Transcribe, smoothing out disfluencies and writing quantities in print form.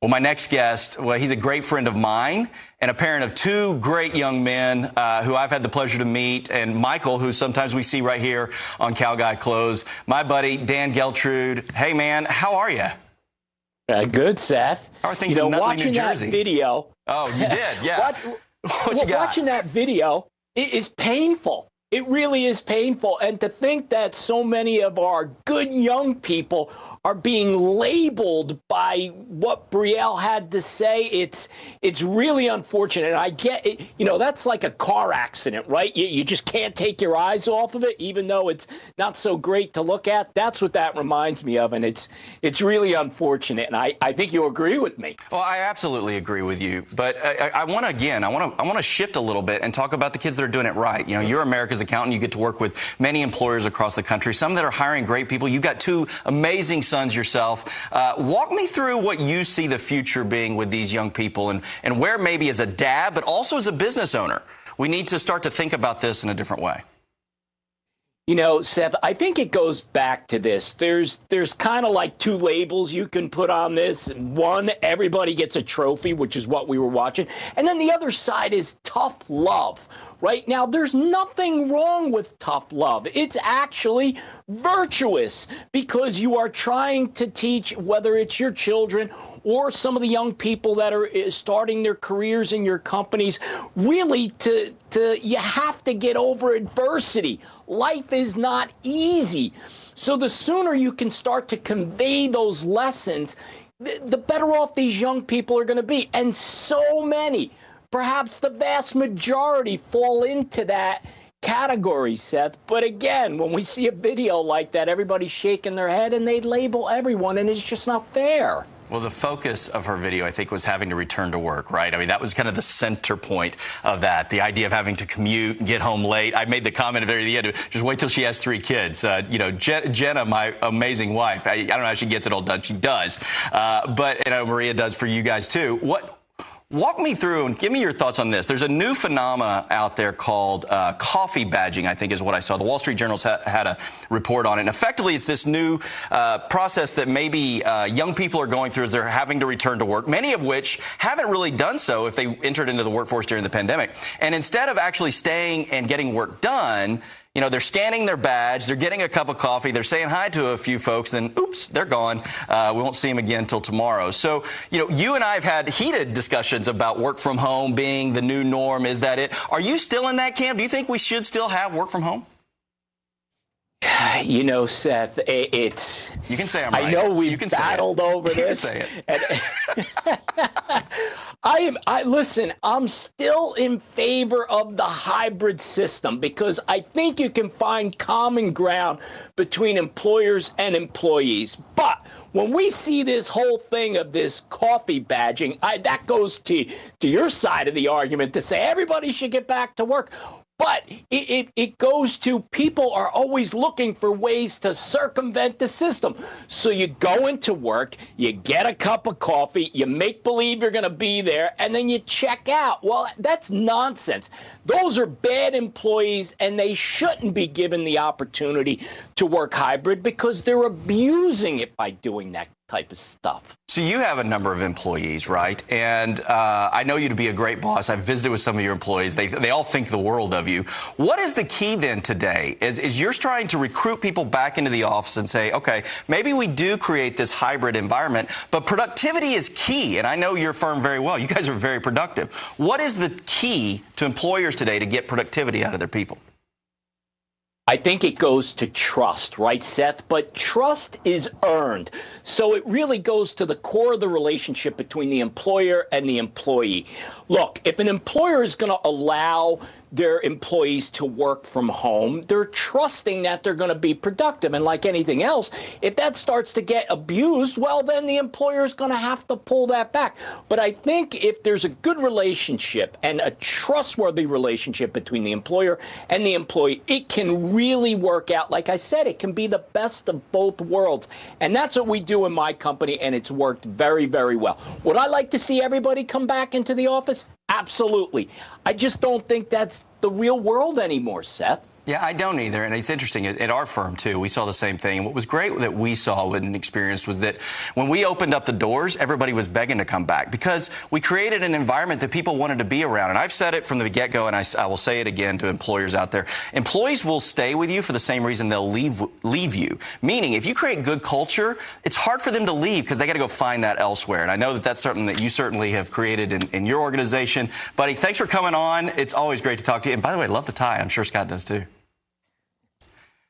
Well, my next guest, well, he's a great friend of mine and a parent of two great young men who I've had the pleasure to meet, and Michael, who sometimes we see right here on Cal Guy Clothes. My buddy, Dan Geltrude. Hey, man, how are you? Good, Seth. How are things in Nutley, New Jersey? Watching that video. Oh, you did? Yeah. What you got? Watching that video, it is painful. It really is painful. And to think that so many of our good young people are being labeled by what Brielle had to say, it's really unfortunate. I get it. You know, that's like a car accident, right? You just can't take your eyes off of it, even though it's not so great to look at. That's what that reminds me of. And it's really unfortunate. And I think you agree with me. Well, I absolutely agree with you. But I want to shift a little bit and talk about the kids that are doing it right. You know, you're America's accountant. You get to work with many employers across the country, some that are hiring great people. You've got two amazing sons yourself. Walk me through what you see the future being with these young people and where maybe as a dad, but also as a business owner, we need to start to think about this in a different way. You know, Seth, I think it goes back to this. There's kind of like two labels you can put on this. One, everybody gets a trophy, which is what we were watching. And then the other side is tough love. Right now, there's nothing wrong with tough love. It's actually virtuous because you are trying to teach, whether it's your children or some of the young people that are starting their careers in your companies, really you have to get over adversity. Life is not easy. So the sooner you can start to convey those lessons, the better off these young people are going to be. And so many, perhaps the vast majority, fall into that category, Seth. But again, when we see a video like that, everybody's shaking their head and they label everyone, and it's just not fair. Well, the focus of her video, I think, was having to return to work, right? I mean, that was kind of the center point of that, the idea of having to commute and get home late. I made the comment at the very end, just wait till she has 3 kids. You know, Jenna, my amazing wife, I don't know how she gets it all done. She does. But, you know, Maria does for you guys, too. Walk me through and give me your thoughts on this. There's a new phenomena out there called coffee badging, I think is what I saw. The Wall Street Journal's had a report on it. And effectively, it's this new process that maybe young people are going through as they're having to return to work, many of which haven't really done so if they entered into the workforce during the pandemic. And instead of actually staying and getting work done, you know, they're scanning their badge, they're getting a cup of coffee, they're saying hi to a few folks, and oops, they're gone. We won't see them again until tomorrow. So, you know, you and I have had heated discussions about work from home being the new norm. Is that it? Are you still in that camp? Do you think we should still have work from home? You know, Seth, it's... You can say I'm right. I know we've battled over this. You can say it. Listen, I'm still in favor of the hybrid system because I think you can find common ground between employers and employees. But when we see this whole thing of this coffee badging, that goes to your side of the argument to say everybody should get back to work. But it goes to people are always looking for ways to circumvent the system. So you go into work, you get a cup of coffee, you make believe you're going to be there, and then you check out. Well, that's nonsense. Those are bad employees, and they shouldn't be given the opportunity to work hybrid because they're abusing it by doing that type of stuff. So you have a number of employees, right? And I know you to be a great boss. I've visited with some of your employees. They all think the world of you. What is the key then today? Is you're trying to recruit people back into the office and say, okay, maybe we do create this hybrid environment, but productivity is key. And I know your firm very well. You guys are very productive. What is the key to employers today to get productivity out of their people? I think it goes to trust, right, Seth? But trust is earned. So it really goes to the core of the relationship between the employer and the employee. Look, if an employer is going to allow their employees to work from home, they're trusting that they're going to be productive. And like anything else, if that starts to get abused, well, then the employer is going to have to pull that back. But I think if there's a good relationship and a trustworthy relationship between the employer and the employee, it can really work out. Like I said, it can be the best of both worlds. And that's what we do in my company, and it's worked very, very well. Would I like to see everybody come back into the office? Absolutely. I just don't think that's the real world anymore, Seth. Yeah, I don't either. And it's interesting. At our firm, too, we saw the same thing. What was great that we saw and experienced was that when we opened up the doors, everybody was begging to come back because we created an environment that people wanted to be around. And I've said it from the get-go, and I will say it again to employers out there. Employees will stay with you for the same reason they'll leave you. Meaning, if you create good culture, it's hard for them to leave because they got to go find that elsewhere. And I know that that's something that you certainly have created in your organization. Buddy, thanks for coming on. It's always great to talk to you. And by the way, I love the tie. I'm sure Scott does, too.